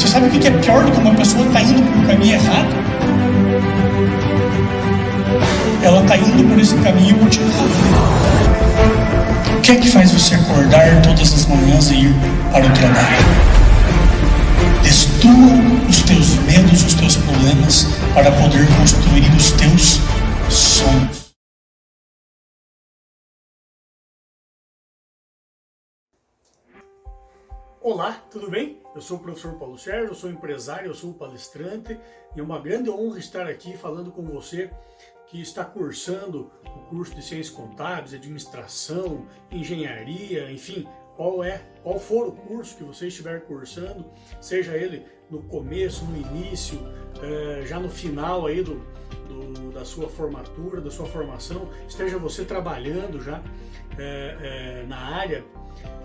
Você sabe o que é pior do que uma pessoa estar indo por um caminho errado? Ela está indo por esse caminho motivada. O que é que faz você acordar todas as manhãs e ir para o trabalho? Destrua os teus medos, os teus problemas, para poder construir os teus sonhos. Olá, tudo bem? Eu sou o professor Paulo Sérgio, eu sou empresário, eu sou palestrante e é uma grande honra estar aqui falando com você que está cursando o curso de Ciências Contábeis, Administração, Engenharia, enfim, qual for o curso que você estiver cursando, seja ele no começo, no início, já no final aí da sua formatura, da sua formação, esteja você trabalhando já na área.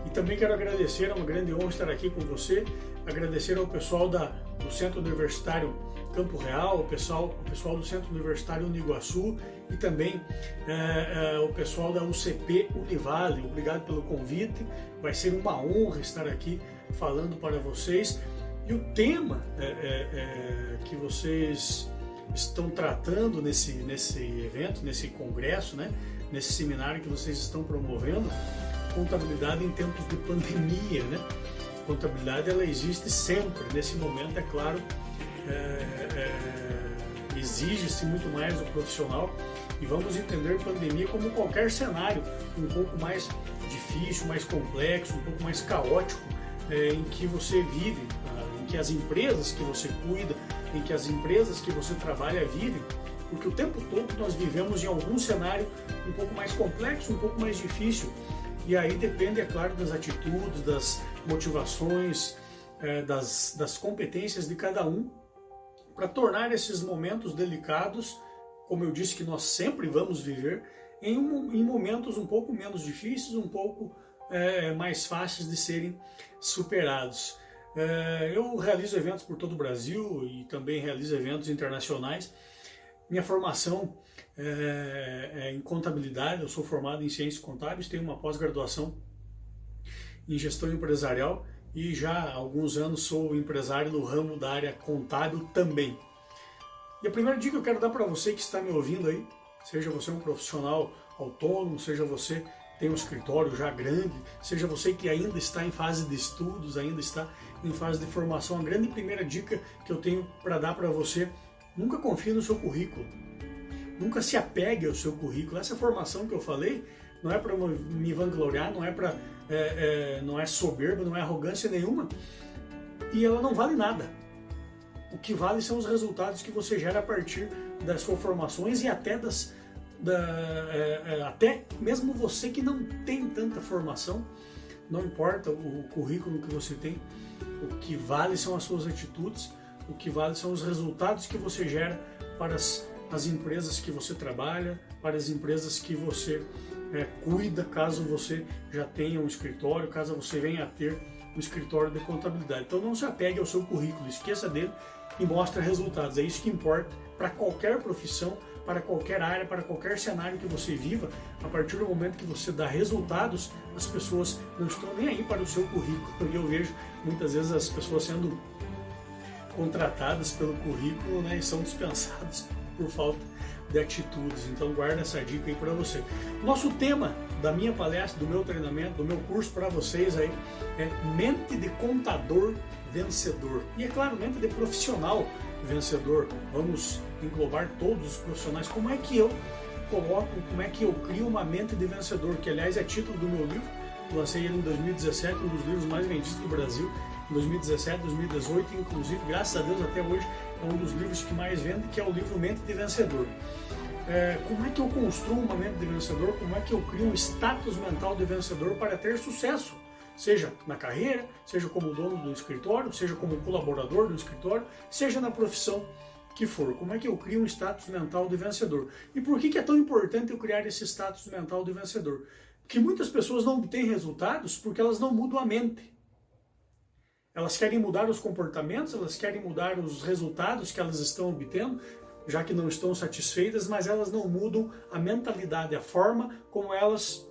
E também quero agradecer, é uma grande honra estar aqui com você, agradecer ao pessoal do Centro Universitário Campo Real, o pessoal do Centro Universitário Uniguaçu e também o pessoal da UCP Univale. Obrigado pelo convite, vai ser uma honra estar aqui falando para vocês. E o tema que vocês estão tratando nesse evento, nesse congresso, né, nesse seminário que vocês estão promovendo, contabilidade em tempos de pandemia, né? Contabilidade, ela existe sempre. Nesse momento, é claro, exige-se muito mais do profissional e vamos entender pandemia como qualquer cenário um pouco mais difícil, mais complexo, um pouco mais caótico em que você vive, em que as empresas que você cuida, em que as empresas que você trabalha vivem, porque o tempo todo nós vivemos em algum cenário um pouco mais complexo, um pouco mais difícil. E aí depende, é claro, das atitudes, das motivações, das competências de cada um para tornar esses momentos delicados, como eu disse que nós sempre vamos viver, em momentos um pouco menos difíceis, um pouco mais fáceis de serem superados. Eu realizo eventos por todo o Brasil e também realizo eventos internacionais. Minha formação em contabilidade, eu sou formado em ciências contábeis, tenho uma pós-graduação em gestão empresarial e já há alguns anos sou empresário no ramo da área contábil também. E a primeira dica que eu quero dar para você que está me ouvindo aí, seja você um profissional autônomo, seja você tem um escritório já grande, seja você que ainda está em fase de estudos, ainda está em fase de formação, a grande primeira dica que eu tenho para dar para você: nunca confie no seu currículo. Nunca se apegue ao seu currículo. Essa formação que eu falei não é para me vangloriar, não é soberba, não é arrogância nenhuma. E ela não vale nada. O que vale são os resultados que você gera a partir das suas formações e até até mesmo você que não tem tanta formação, não importa o currículo que você tem, o que vale são as suas atitudes. O que vale são os resultados que você gera para as empresas que você trabalha, para as empresas que você cuida, caso você já tenha um escritório, caso você venha a ter um escritório de contabilidade. Então não se apegue ao seu currículo, esqueça dele e mostre resultados. É isso que importa para qualquer profissão, para qualquer área, para qualquer cenário que você viva. A partir do momento que você dá resultados, as pessoas não estão nem aí para o seu currículo. E eu vejo muitas vezes as pessoas sendo contratadas pelo currículo, né, e são dispensados por falta de atitudes. Então guarda essa dica aí para você. Nosso tema da minha palestra, do meu treinamento, do meu curso para vocês aí é mente de contador vencedor. E é claro, mente de profissional vencedor. Vamos englobar todos os profissionais. Como é que eu crio uma mente de vencedor, que aliás é título do meu livro. Lancei ele em 2017, um dos livros mais vendidos do Brasil. Em 2017, 2018, inclusive, graças a Deus, até hoje, é um dos livros que mais vende, que é o livro Mente de Vencedor. Como é que eu construo uma mente de vencedor? Como é que eu crio um status mental de vencedor para ter sucesso? Seja na carreira, seja como dono do escritório, seja como colaborador do escritório, seja na profissão que for. Como é que eu crio um status mental de vencedor? E por que é tão importante eu criar esse status mental de vencedor? Porque muitas pessoas não obtêm resultados porque elas não mudam a mente. Elas querem mudar os comportamentos, elas querem mudar os resultados que elas estão obtendo, já que não estão satisfeitas, mas elas não mudam a mentalidade, a forma como elas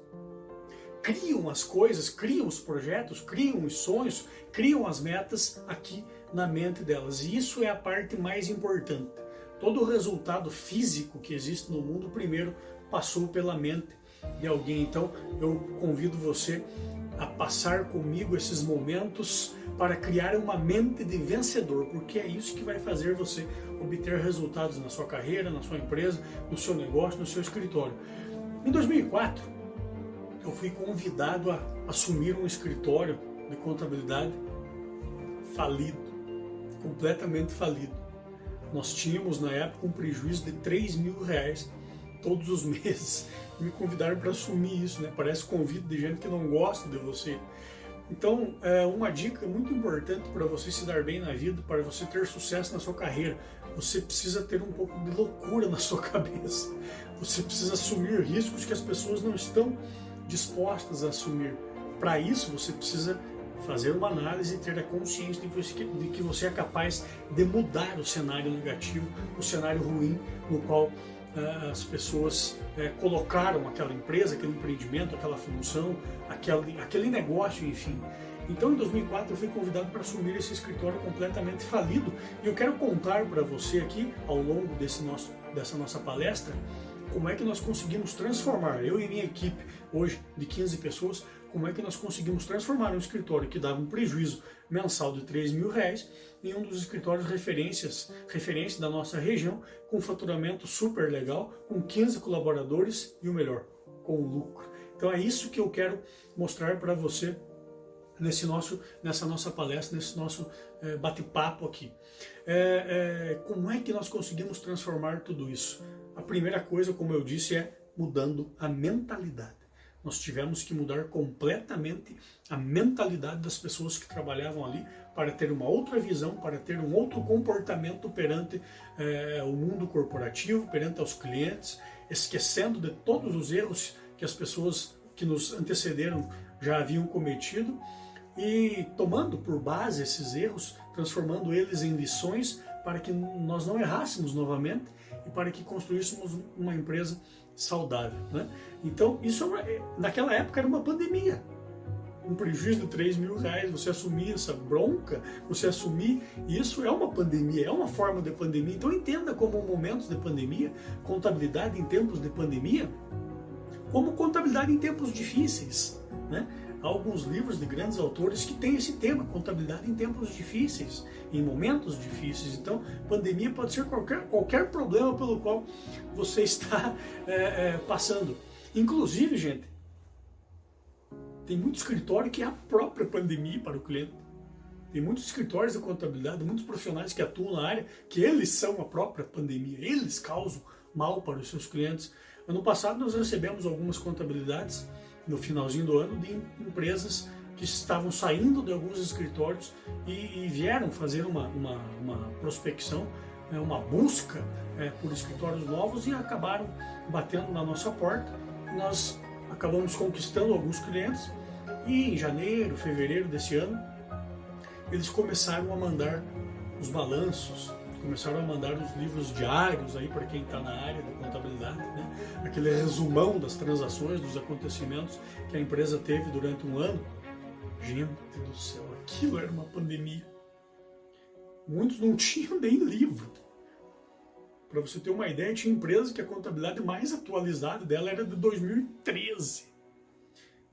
criam as coisas, criam os projetos, criam os sonhos, criam as metas aqui na mente delas. E isso é a parte mais importante. Todo o resultado físico que existe no mundo primeiro passou pela mente de alguém. Então eu convido você a passar comigo esses momentos para criar uma mente de vencedor, porque é isso que vai fazer você obter resultados na sua carreira, na sua empresa, no seu negócio, no seu escritório. Em 2004, eu fui convidado a assumir um escritório de contabilidade falido, completamente falido. Nós tínhamos na época um prejuízo de R$3.000 todos os meses. Me convidaram para assumir isso, né? Parece convite de gente que não gosta de você. Então, uma dica muito importante para você se dar bem na vida, para você ter sucesso na sua carreira, você precisa ter um pouco de loucura na sua cabeça. Você precisa assumir riscos que as pessoas não estão dispostas a assumir. Para isso, você precisa fazer uma análise e ter a consciência de que você é capaz de mudar o cenário negativo, o cenário ruim no qual as pessoas colocaram aquela empresa, aquele empreendimento, aquela função, aquele negócio, enfim. Então, em 2004, eu fui convidado para assumir esse escritório completamente falido. E eu quero contar para você aqui, ao longo dessa nossa palestra, como é que nós conseguimos transformar, eu e minha equipe, hoje de 15 pessoas, como é que nós conseguimos transformar um escritório que dava um prejuízo mensal de R$3.000 em um dos escritórios referência da nossa região, com faturamento super legal, com 15 colaboradores e o melhor, com lucro. Então é isso que eu quero mostrar para você nessa nossa palestra, nesse nosso bate-papo aqui. Como é que nós conseguimos transformar tudo isso? A primeira coisa, como eu disse, é mudando a mentalidade. Nós tivemos que mudar completamente a mentalidade das pessoas que trabalhavam ali para ter uma outra visão, para ter um outro comportamento perante o mundo corporativo, perante os clientes, esquecendo de todos os erros que as pessoas que nos antecederam já haviam cometido e tomando por base esses erros, transformando eles em lições para que nós não errássemos novamente e para que construíssemos uma empresa saudável, né? Então, isso naquela época era uma pandemia. Um prejuízo de R$3.000, você assumir essa bronca, você assumir isso é uma pandemia, é uma forma de pandemia. Então entenda como momentos de pandemia, contabilidade em tempos de pandemia, como contabilidade em tempos difíceis, né? Há alguns livros de grandes autores que têm esse tema, contabilidade em tempos difíceis, em momentos difíceis. Então, pandemia pode ser qualquer problema pelo qual você está passando. Inclusive, gente, tem muito escritório que é a própria pandemia para o cliente. Tem muitos escritórios de contabilidade, muitos profissionais que atuam na área, que eles são a própria pandemia, eles causam mal para os seus clientes. Ano passado nós recebemos algumas contabilidades no finalzinho do ano de empresas que estavam saindo de alguns escritórios e vieram fazer uma prospecção, uma busca por escritórios novos e acabaram batendo na nossa porta. Nós acabamos conquistando alguns clientes e em janeiro, fevereiro desse ano, eles começaram a mandar os balanços, começaram a mandar os livros diários aí para quem está na área da contabilidade, né? Aquele resumão das transações, dos acontecimentos que a empresa teve durante um ano. Gente do céu, aquilo era uma pandemia. Muitos não tinham nem livro. Para você ter uma ideia, tinha empresas que a contabilidade mais atualizada dela era de 2013.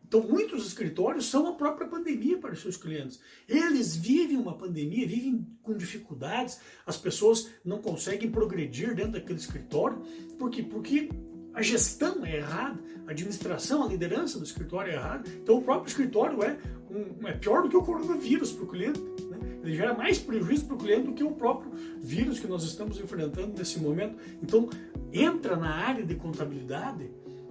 Então, muitos escritórios são a própria pandemia para os seus clientes. Eles vivem uma pandemia, vivem com dificuldades, as pessoas não conseguem progredir dentro daquele escritório. Por quê? Porque a gestão é errada, a administração, a liderança do escritório é errada. Então, o próprio escritório é pior do que o coronavírus para o cliente, né? Ele gera mais prejuízo para o cliente do que o próprio vírus que nós estamos enfrentando nesse momento. Então, entra na área de contabilidade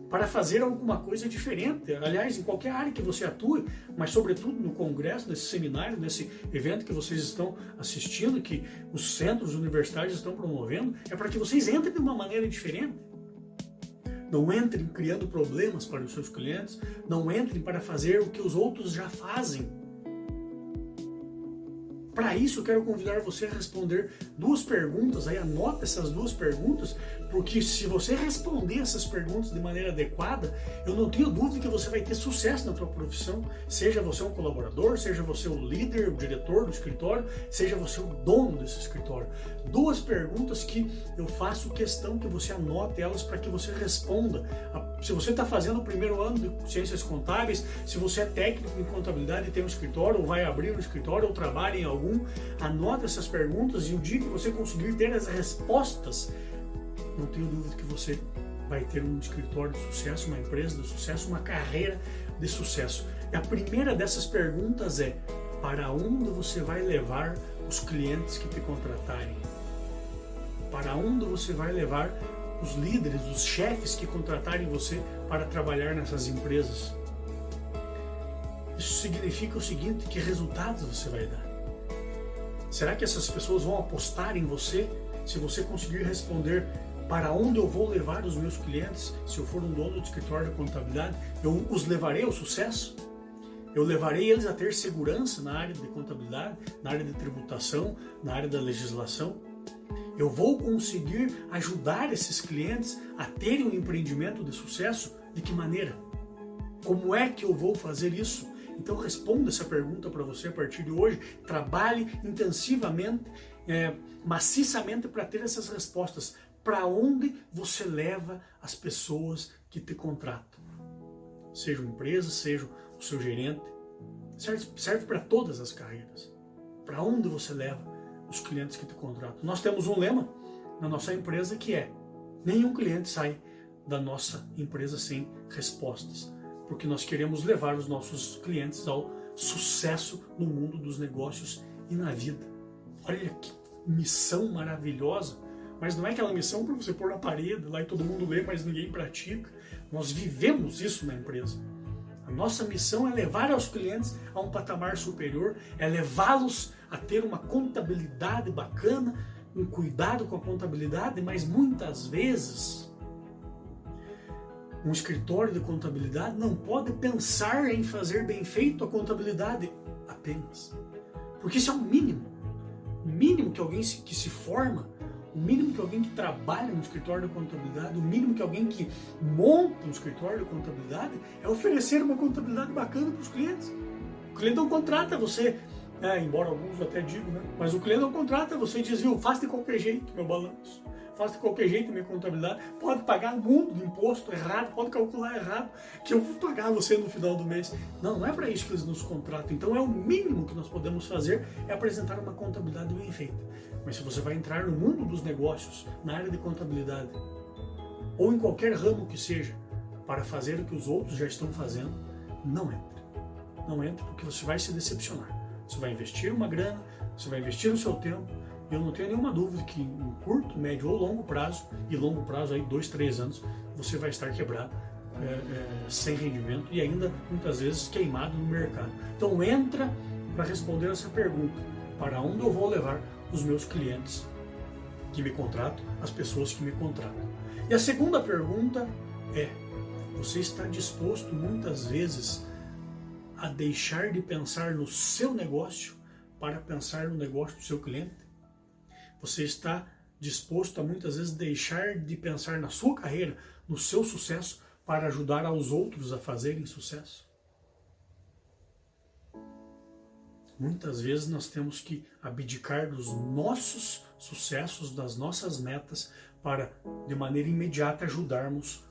para fazer alguma coisa diferente. Aliás, em qualquer área que você atue, mas sobretudo no congresso, nesse seminário, nesse evento que vocês estão assistindo, que os centros universitários estão promovendo, é para que vocês entrem de uma maneira diferente. Não entrem criando problemas para os seus clientes, não entrem para fazer o que os outros já fazem. Para isso, eu quero convidar você a responder 2 perguntas, aí anota essas 2 perguntas, porque se você responder essas perguntas de maneira adequada, eu não tenho dúvida que você vai ter sucesso na tua profissão, seja você um colaborador, seja você o líder, o diretor do escritório, seja você o dono desse escritório. 2 perguntas que eu faço questão que você anote elas para que você responda. Se você está fazendo o primeiro ano de ciências contábeis, se você é técnico em contabilidade e tem um escritório, ou vai abrir um escritório, ou trabalha em algum, anota essas perguntas e o dia que você conseguir ter as respostas, não tenho dúvida que você vai ter um escritório de sucesso, uma empresa de sucesso, uma carreira de sucesso. E a primeira dessas perguntas é: para onde você vai levar os clientes que te contratarem? Para onde você vai levar os líderes, os chefes que contratarem você para trabalhar nessas empresas? Isso significa o seguinte: que resultados você vai dar? Será que essas pessoas vão apostar em você se você conseguir responder para onde eu vou levar os meus clientes? Se eu for um dono de escritório de contabilidade, eu os levarei ao sucesso? Eu levarei eles a ter segurança na área de contabilidade, na área de tributação, na área da legislação? Eu vou conseguir ajudar esses clientes a terem um empreendimento de sucesso? De que maneira? Como é que eu vou fazer isso? Então responda essa pergunta para você a partir de hoje. Trabalhe intensivamente, maciçamente para ter essas respostas. Para onde você leva as pessoas que te contratam? Seja uma empresa, seja o seu gerente. Serve para todas as carreiras. Para onde você leva os clientes que te contratam? Nós temos um lema na nossa empresa que é: nenhum cliente sai da nossa empresa sem respostas. Porque nós queremos levar os nossos clientes ao sucesso no mundo dos negócios e na vida. Olha que missão maravilhosa, mas não é aquela missão para você pôr na parede lá e todo mundo lê, mas ninguém pratica. Nós vivemos isso na empresa. A nossa missão é levar aos clientes a um patamar superior, é levá-los a ter uma contabilidade bacana, um cuidado com a contabilidade, mas muitas vezes um escritório de contabilidade não pode pensar em fazer bem feito a contabilidade apenas. Porque isso é o mínimo. O mínimo que alguém que se forma, o mínimo que alguém que trabalha no escritório de contabilidade, o mínimo que alguém que monta um escritório de contabilidade é oferecer uma contabilidade bacana para os clientes. O cliente não contrata você, embora alguns até digam, né? Mas o cliente não contrata você e diz: viu, faz de qualquer jeito meu balanço. Faz de qualquer jeito a minha contabilidade, pode pagar um mundo de imposto errado, pode calcular errado, que eu vou pagar você no final do mês. Não, não é para isso que eles nos contratam. Então é o mínimo que nós podemos fazer, é apresentar uma contabilidade bem feita. Mas se você vai entrar no mundo dos negócios, na área de contabilidade, ou em qualquer ramo que seja, para fazer o que os outros já estão fazendo, não entre. Não entre, porque você vai se decepcionar. Você vai investir uma grana, você vai investir o seu tempo. Eu não tenho nenhuma dúvida que em curto, médio ou longo prazo, e longo prazo aí 2, 3 anos, você vai estar quebrado, sem rendimento e ainda muitas vezes queimado no mercado. Então entra para responder essa pergunta: para onde eu vou levar os meus clientes que me contratam, as pessoas que me contratam? E a segunda pergunta é: você está disposto muitas vezes a deixar de pensar no seu negócio para pensar no negócio do seu cliente? Você está disposto a muitas vezes deixar de pensar na sua carreira, no seu sucesso, para ajudar aos outros a fazerem sucesso? Muitas vezes nós temos que abdicar dos nossos sucessos, das nossas metas, para de maneira imediata ajudarmos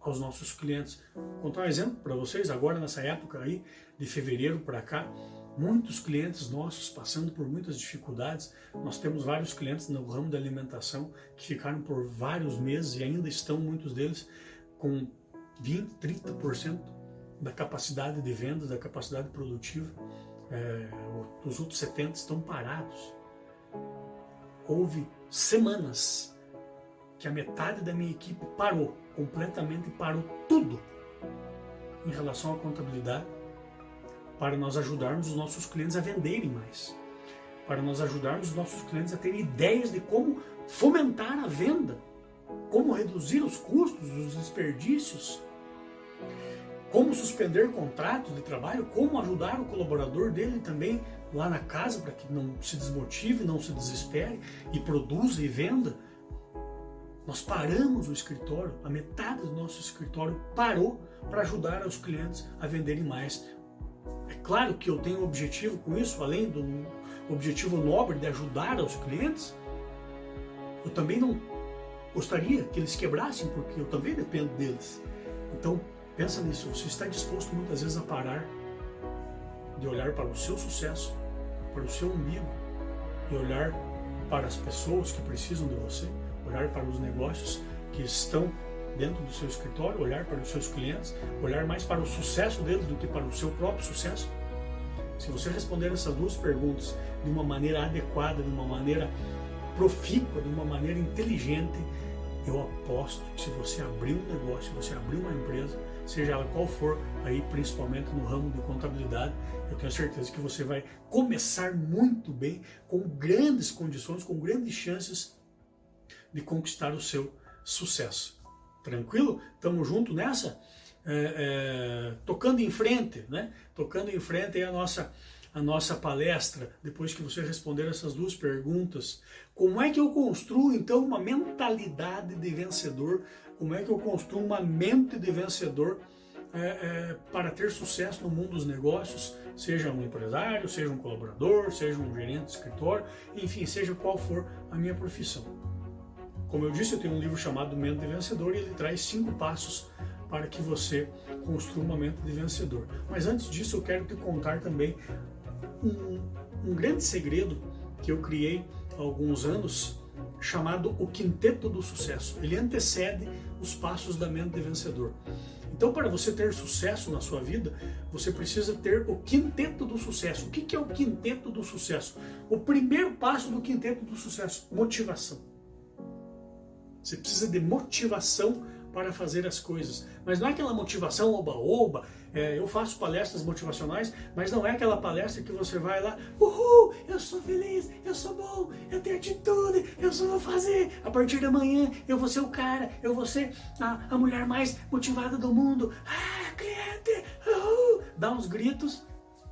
aos nossos clientes. Vou contar um exemplo para vocês, agora nessa época aí, de fevereiro para cá, muitos clientes nossos passando por muitas dificuldades. Nós temos vários clientes no ramo da alimentação que ficaram por vários meses e ainda estão, muitos deles, com 20%, 30% da capacidade de vendas, da capacidade produtiva. Os outros 70% estão parados. Houve semanas que a metade da minha equipe parou, completamente parou tudo em relação à contabilidade, para nós ajudarmos os nossos clientes a venderem mais, para nós ajudarmos os nossos clientes a terem ideias de como fomentar a venda, como reduzir os custos, os desperdícios, como suspender contratos de trabalho, como ajudar o colaborador dele também lá na casa para que não se desmotive, não se desespere e produza e venda. Nós paramos o escritório, a metade do nosso escritório parou para ajudar os clientes a venderem mais. É claro que eu tenho um objetivo com isso, além do objetivo nobre de ajudar os clientes, eu também não gostaria que eles quebrassem, porque eu também dependo deles. Então, pensa nisso, você está disposto muitas vezes a parar de olhar para o seu sucesso, para o seu umbigo e olhar para as pessoas que precisam de você, olhar para os negócios que estão dentro do seu escritório, olhar para os seus clientes, olhar mais para o sucesso deles do que para o seu próprio sucesso? Se você responder essas duas perguntas de uma maneira adequada, de uma maneira profícua, de uma maneira inteligente, eu aposto que se você abrir um negócio, se você abrir uma empresa, seja ela qual for, aí principalmente no ramo de contabilidade, eu tenho certeza que você vai começar muito bem, com grandes condições, com grandes chances de conquistar o seu sucesso. Tranquilo? Tamo junto nessa? Tocando em frente, né? Tocando em frente aí a nossa palestra, depois que você responder essas duas perguntas. Como é que eu construo, então, uma mentalidade de vencedor? Como é que eu construo uma mente de vencedor para ter sucesso no mundo dos negócios? Seja um empresário, seja um colaborador, seja um gerente de escritório, enfim, seja qual for a minha profissão. Como eu disse, eu tenho um livro chamado Mente de Vencedor e ele traz 5 passos para que você construa uma mente de vencedor. Mas antes disso, eu quero te contar também um grande segredo que eu criei há alguns anos, chamado o Quinteto do Sucesso. Ele antecede os passos da mente de vencedor. Então, para você ter sucesso na sua vida, você precisa ter o Quinteto do Sucesso. O que é o Quinteto do Sucesso? O primeiro passo do Quinteto do Sucesso: motivação. Você precisa de motivação para fazer as coisas. Mas não é aquela motivação oba-oba. Eu faço palestras motivacionais, mas não é aquela palestra que você vai lá, uhul, eu sou feliz, eu sou bom, eu tenho atitude, eu só vou fazer. A partir de amanhã eu vou ser o cara, eu vou ser a mulher mais motivada do mundo. Ah, cliente, uhul. Dá uns gritos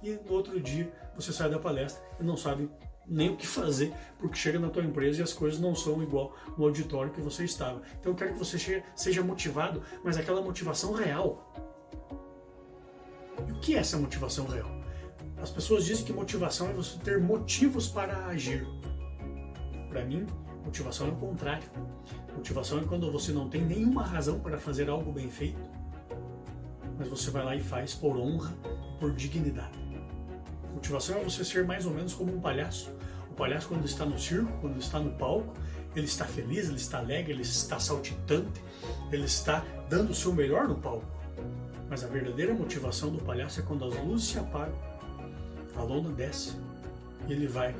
e no outro dia você sai da palestra e não sabe nem o que fazer, porque chega na tua empresa e as coisas não são igual no auditório que você estava. Então eu quero que você seja motivado, mas aquela motivação real. E o que é essa motivação real? As pessoas dizem que motivação é você ter motivos para agir. Para mim, motivação é o contrário. Motivação é quando você não tem nenhuma razão para fazer algo bem feito, mas você vai lá e faz por honra, por dignidade. Motivação é você ser mais ou menos como um palhaço. O palhaço, quando está no circo, quando está no palco, ele está feliz, ele está alegre, ele está saltitante, ele está dando o seu melhor no palco. Mas a verdadeira motivação do palhaço é quando as luzes se apagam, a lona desce e ele vai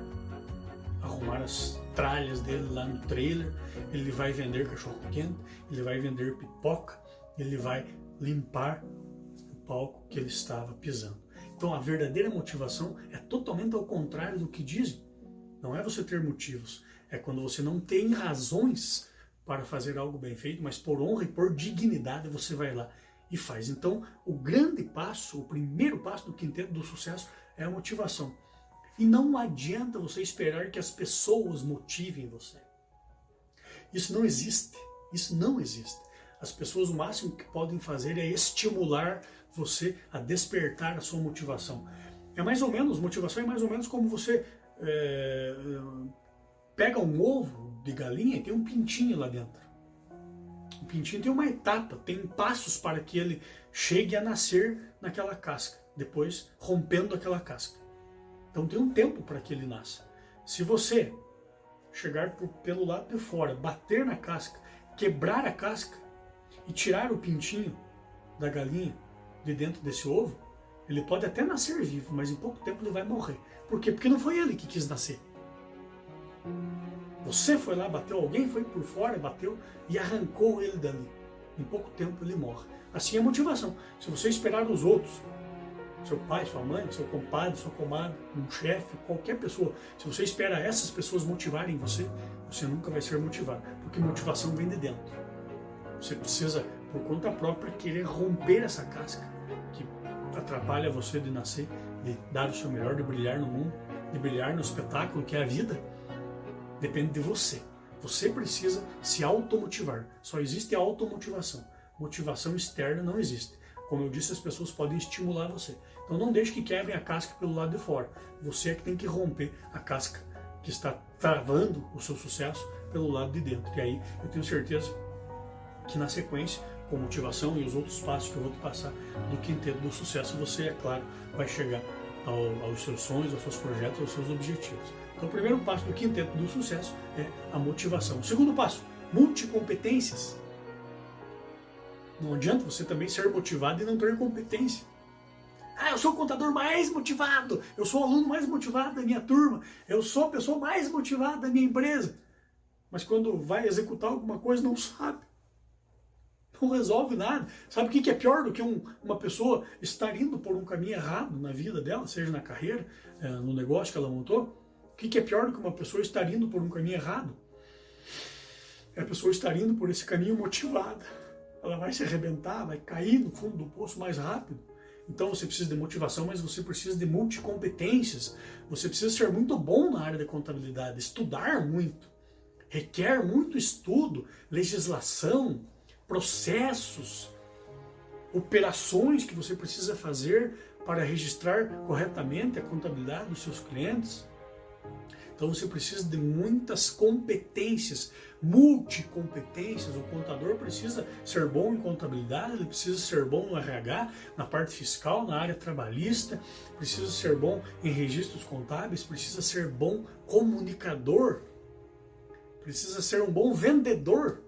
arrumar as tralhas dele lá no trailer, ele vai vender cachorro-quente, ele vai vender pipoca, ele vai limpar o palco que ele estava pisando. Então a verdadeira motivação é totalmente ao contrário do que dizem. Não é você ter motivos, é quando você não tem razões para fazer algo bem feito, mas por honra e por dignidade você vai lá e faz. Então o grande passo, o primeiro passo do Quinteto do Sucesso é a motivação. E não adianta você esperar que as pessoas motivem você. Isso não existe, isso não existe. As pessoas, o máximo que podem fazer é estimular você a despertar a sua motivação. Motivação é mais ou menos como você pega um ovo de galinha e tem um pintinho lá dentro. O pintinho tem uma etapa, tem passos para que ele chegue a nascer naquela casca, depois rompendo aquela casca. Então tem um tempo para que ele nasça. Se você chegar pelo lado de fora, bater na casca, quebrar a casca e tirar o pintinho da galinha de dentro desse ovo, ele pode até nascer vivo, mas em pouco tempo ele vai morrer. Por quê? Porque não foi ele que quis nascer. Você foi lá, bateu, alguém foi por fora, bateu e arrancou ele dali. Em pouco tempo ele morre. Assim é a motivação. Se você esperar os outros, seu pai, sua mãe, seu compadre, sua comadre, um chefe, qualquer pessoa, se você espera essas pessoas motivarem você, você nunca vai ser motivado, porque motivação vem de dentro. Você precisa, por conta própria, querer romper essa casca que atrapalha você de nascer, de dar o seu melhor, de brilhar no mundo. de brilhar no espetáculo que é a vida, depende de você. Você precisa se automotivar. Só existe a automotivação. Motivação externa não existe. Como eu disse, as pessoas podem estimular você. Então não deixe que quebrem a casca pelo lado de fora. Você é que tem que romper a casca que está travando o seu sucesso pelo lado de dentro. E aí eu tenho certeza que na sequência, com motivação e os outros passos que eu vou te passar do quinteto do sucesso, você, é claro, vai chegar aos seus sonhos, aos seus projetos, aos seus objetivos. Então o primeiro passo do quinteto do sucesso é a motivação. O segundo passo, multicompetências. Não adianta você também ser motivado e não ter competência. Ah, eu sou o contador mais motivado, eu sou o aluno mais motivado da minha turma, eu sou a pessoa mais motivada da minha empresa. Mas quando vai executar alguma coisa, não sabe. Não resolve nada. Sabe o que é pior do que uma pessoa estar indo por um caminho errado na vida dela, seja na carreira, no negócio que ela montou? O que é pior do que uma pessoa estar indo por um caminho errado? É a pessoa estar indo por esse caminho motivada. Ela vai se arrebentar, vai cair no fundo do poço mais rápido. Então você precisa de motivação, mas você precisa de multicompetências. Você precisa ser muito bom na área da contabilidade, estudar muito. Requer muito estudo, legislação, processos, operações que você precisa fazer para registrar corretamente a contabilidade dos seus clientes. Então você precisa de muitas competências, multicompetências. O contador precisa ser bom em contabilidade, ele precisa ser bom no RH, na parte fiscal, na área trabalhista, precisa ser bom em registros contábeis, precisa ser bom comunicador, precisa ser um bom vendedor.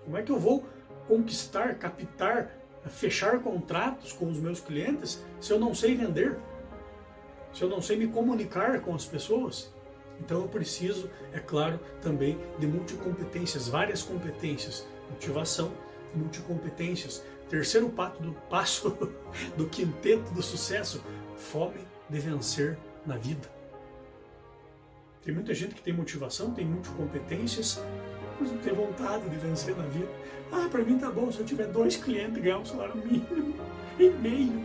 Como é que eu vou conquistar, captar, fechar contratos com os meus clientes se eu não sei vender? Se eu não sei me comunicar com as pessoas? Então eu preciso, é claro, também de multicompetências, várias competências. Motivação, multicompetências. Terceiro passo do quinteto do sucesso, fome de vencer na vida. Tem muita gente que tem motivação, tem multicompetências, mas não tem vontade de vencer na vida. Ah, para mim tá bom, se eu tiver 2 clientes e ganhar um salário mínimo e meio,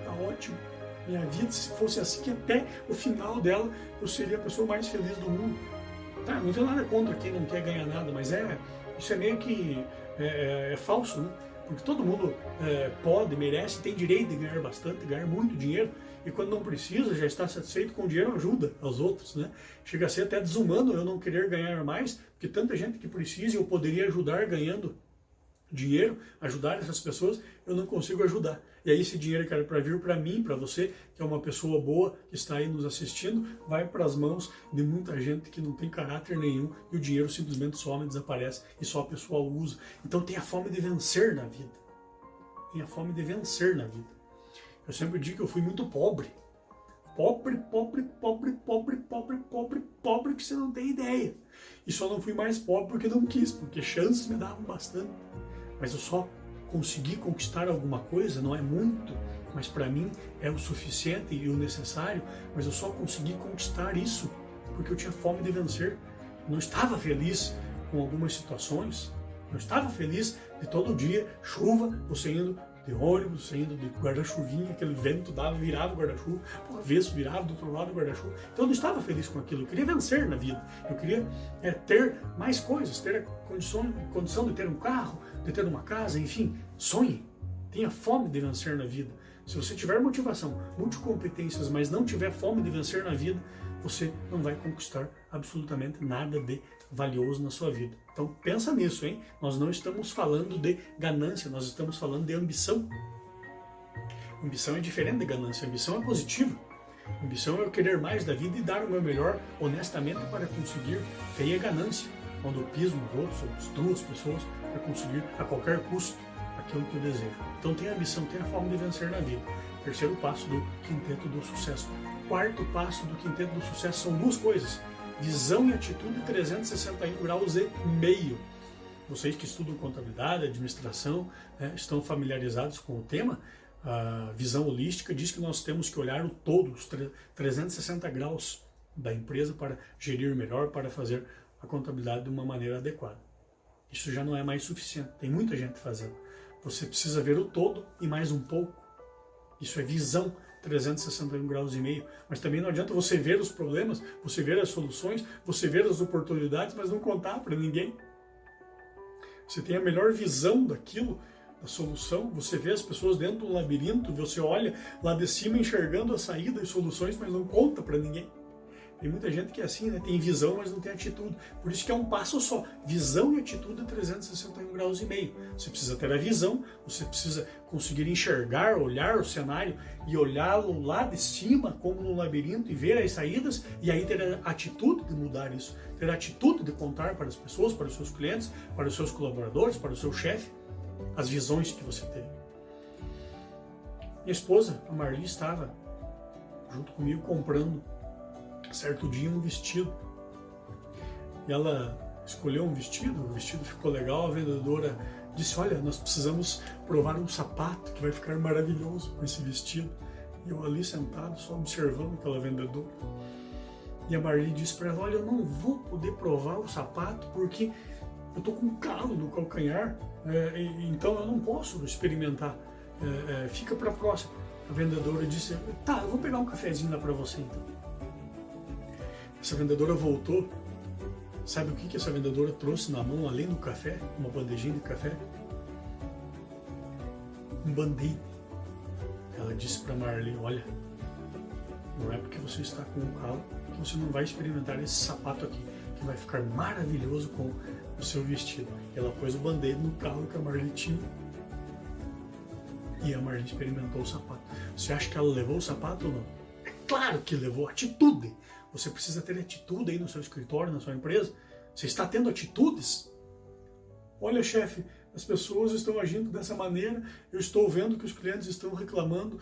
tá ótimo. Minha vida, se fosse assim, que até o final dela eu seria a pessoa mais feliz do mundo. Tá, não tenho nada contra quem não quer ganhar nada, mas isso é meio que falso, né? Porque todo mundo pode, merece, tem direito de ganhar bastante, ganhar muito dinheiro, e quando não precisa, já está satisfeito com o dinheiro, ajuda aos outros, né? Chega a ser até desumano eu não querer ganhar mais, porque tanta gente que precisa e eu poderia ajudar ganhando dinheiro, ajudar essas pessoas, eu não consigo ajudar. E aí esse dinheiro que era para vir para mim, para você, que é uma pessoa boa, que está aí nos assistindo, vai para as mãos de muita gente que não tem caráter nenhum e o dinheiro simplesmente some, desaparece e só a pessoa usa. Então tenha fome de vencer na vida. Tenha fome de vencer na vida. Eu sempre digo que eu fui muito pobre. Pobre, pobre, pobre, pobre, pobre, pobre, pobre, que você não tem ideia. E só não fui mais pobre porque não quis, porque chances me davam bastante. Mas eu só consegui conquistar alguma coisa, não é muito, mas para mim é o suficiente e o necessário, mas eu só consegui conquistar isso porque eu tinha fome de vencer. Eu não estava feliz com algumas situações, não estava feliz de todo dia, chuva, você indo de ônibus, você indo de guarda-chuvinha, aquele vento dava, virava o guarda-chuva, por avesso virava do outro lado do guarda-chuva. Então eu não estava feliz com aquilo, eu queria vencer na vida, eu queria ter mais coisas, ter a condição de ter um carro, de ter uma casa, enfim, sonhe, tenha fome de vencer na vida. Se você tiver motivação, multicompetências, mas não tiver fome de vencer na vida, você não vai conquistar absolutamente nada de valioso na sua vida. Então pensa nisso, hein? Nós não estamos falando de ganância, nós estamos falando de ambição. Ambição é diferente de ganância, ambição é positiva. Ambição é eu querer mais da vida e dar o meu melhor honestamente para conseguir. Feia é ganância, quando eu piso nos outros, eu destruo as pessoas para conseguir a qualquer custo aquilo que eu desejo. Então tenha ambição, tenha fome de vencer na vida. Terceiro passo do quinteto do sucesso. Quarto passo do quinteto do sucesso são 2 coisas. Visão e atitude 361 graus e meio. Vocês que estudam contabilidade, administração, estão familiarizados com o tema. A visão holística diz que nós temos que olhar o todo, os 360 graus da empresa para gerir melhor, para fazer a contabilidade de uma maneira adequada. Isso já não é mais suficiente, tem muita gente fazendo. Você precisa ver o todo e mais um pouco. Isso é visão, 361 graus e meio, mas também não adianta você ver os problemas, você ver as soluções, você ver as oportunidades, mas não contar para ninguém. Você tem a melhor visão daquilo, da solução, você vê as pessoas dentro do labirinto, você olha lá de cima enxergando a saída e soluções, mas não conta para ninguém. Tem muita gente que é assim, né? Tem visão, mas não tem atitude. Por isso que é um passo só. Visão e atitude 361 graus e meio. Você precisa ter a visão, você precisa conseguir enxergar, olhar o cenário e olhá-lo lá de cima, como no labirinto, e ver as saídas, e aí ter a atitude de mudar isso. Ter a atitude de contar para as pessoas, para os seus clientes, para os seus colaboradores, para o seu chefe, as visões que você teve. Minha esposa, a Marli, estava junto comigo comprando certo dia um vestido. E ela escolheu um vestido, o vestido ficou legal, a vendedora disse, olha, nós precisamos provar um sapato que vai ficar maravilhoso com esse vestido. E eu ali sentado, só observando aquela vendedora. E a Marli disse para ela, olha, eu não vou poder provar o sapato porque eu tô com um calo no calcanhar, então eu não posso experimentar, fica para a próxima. A vendedora disse, tá, eu vou pegar um cafezinho lá para você então. Essa vendedora voltou, sabe o que essa vendedora trouxe na mão, além do café, uma bandejinha de café? Um band-aid. Ela disse para Marli, olha, não é porque você está com um calo que você não vai experimentar esse sapato aqui, que vai ficar maravilhoso com o seu vestido. E ela pôs o band-aid no calo que a Marli tinha. E a Marli experimentou o sapato. Você acha que ela levou o sapato ou não? É claro que levou. Atitude. Você precisa ter atitude aí no seu escritório, na sua empresa. Você está tendo atitudes? Olha, chefe, as pessoas estão agindo dessa maneira, eu estou vendo que os clientes estão reclamando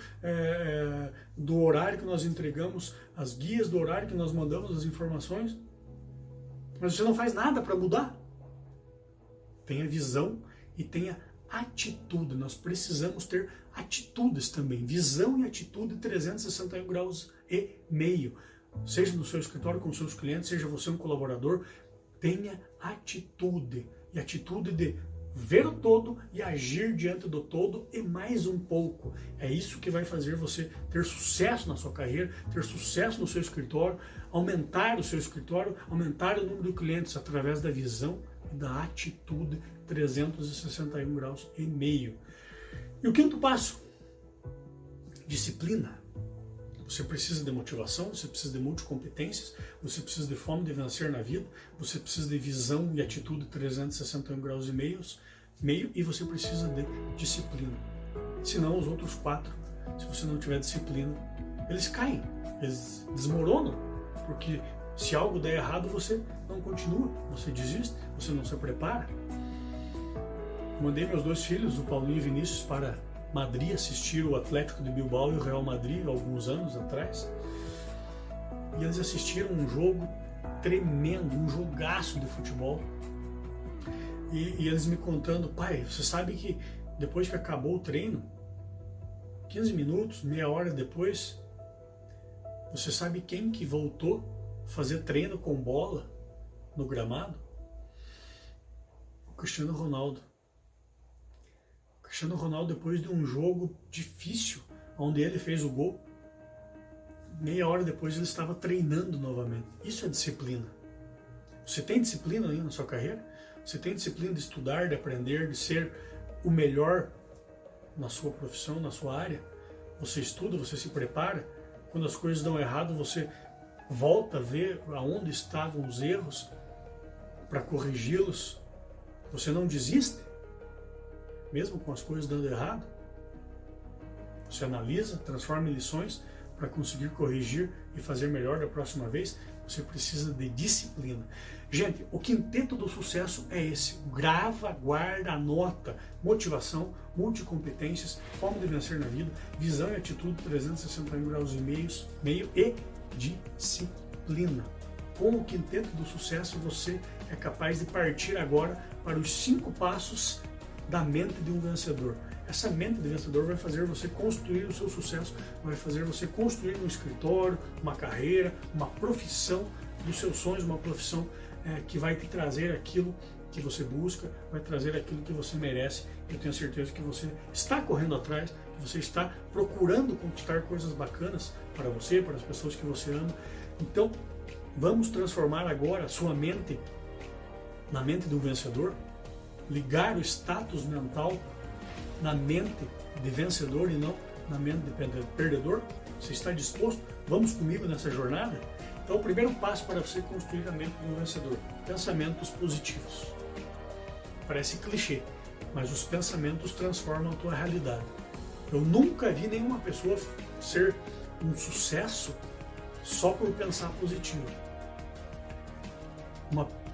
do horário que nós entregamos, as guias do horário que nós mandamos, as informações, mas você não faz nada para mudar. Tenha visão e tenha atitude. Nós precisamos ter atitudes também. Visão e atitude 361 graus e meio. Seja no seu escritório com os seus clientes, seja você um colaborador, tenha atitude. E atitude de ver o todo e agir diante do todo e mais um pouco. É isso que vai fazer você ter sucesso na sua carreira, ter sucesso no seu escritório, aumentar o seu escritório, aumentar o número de clientes através da visão e da atitude 361 graus e meio. E o quinto passo, disciplina. Você precisa de motivação, você precisa de multicompetências, você precisa de fome de vencer na vida, você precisa de visão e atitude 361 graus e meio e você precisa de disciplina. Senão os outros 4, se você não tiver disciplina, eles caem, eles desmoronam, porque se algo der errado você não continua, você desiste, você não se prepara. Mandei meus 2 filhos, o Paulinho e o Vinícius, para Madrid assistir o Atlético de Bilbao e o Real Madrid alguns anos atrás, e eles assistiram um jogo tremendo, um jogaço de futebol, e eles me contando, pai, você sabe que depois que acabou o treino, 15 minutos, meia hora depois, você sabe quem que voltou a fazer treino com bola no gramado? O Cristiano Ronaldo. Cristiano Ronaldo, depois de um jogo difícil, onde ele fez o gol, meia hora depois ele estava treinando novamente. Isso é disciplina. Você tem disciplina aí na sua carreira? Você tem disciplina de estudar, de aprender, de ser o melhor na sua profissão, na sua área? Você estuda, você se prepara? Quando as coisas dão errado, você volta a ver aonde estavam os erros para corrigi-los? Você não desiste? Mesmo com as coisas dando errado, você analisa, transforma em lições para conseguir corrigir e fazer melhor da próxima vez. Você precisa de disciplina. Gente, o quinteto do sucesso é esse. Grava, guarda, anota. Motivação, multicompetências, fome de vencer na vida, visão e atitude 361 graus e meio e disciplina. Com o quinteto do sucesso, você é capaz de partir agora para os 5 passos da mente de um vencedor. Essa mente de vencedor vai fazer você construir o seu sucesso, vai fazer você construir um escritório, uma carreira, uma profissão dos seus sonhos, uma profissão que vai te trazer aquilo que você busca, vai trazer aquilo que você merece. Eu tenho certeza que você está correndo atrás, você está procurando conquistar coisas bacanas para você, para as pessoas que você ama. Então, vamos transformar agora a sua mente na mente do vencedor, ligar o status mental na mente de vencedor e não na mente de perdedor. Você está disposto? Vamos comigo nessa jornada? Então, o primeiro passo para você construir a mente do vencedor: pensamentos positivos. Parece clichê, mas os pensamentos transformam a tua realidade. Eu nunca vi nenhuma pessoa ser um sucesso só por pensar positivo.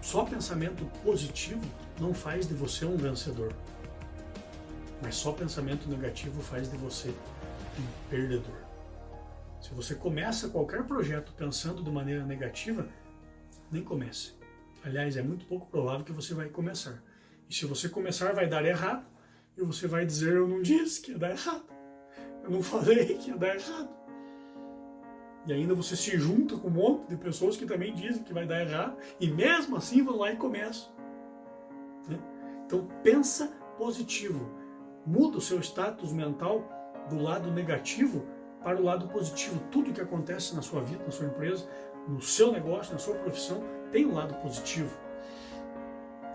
Só pensamento positivo não faz de você um vencedor, mas só pensamento negativo faz de você um perdedor. Se você começa qualquer projeto pensando de maneira negativa, nem comece. Aliás, é muito pouco provável que você vai começar. E se você começar, vai dar errado, e você vai dizer: eu não disse que ia dar errado, eu não falei que ia dar errado. E ainda você se junta com um monte de pessoas que também dizem que vai dar errado, e mesmo assim vão lá e começam. Então pensa positivo, muda o seu status mental do lado negativo para o lado positivo. Tudo que acontece na sua vida, na sua empresa, no seu negócio, na sua profissão, tem um lado positivo.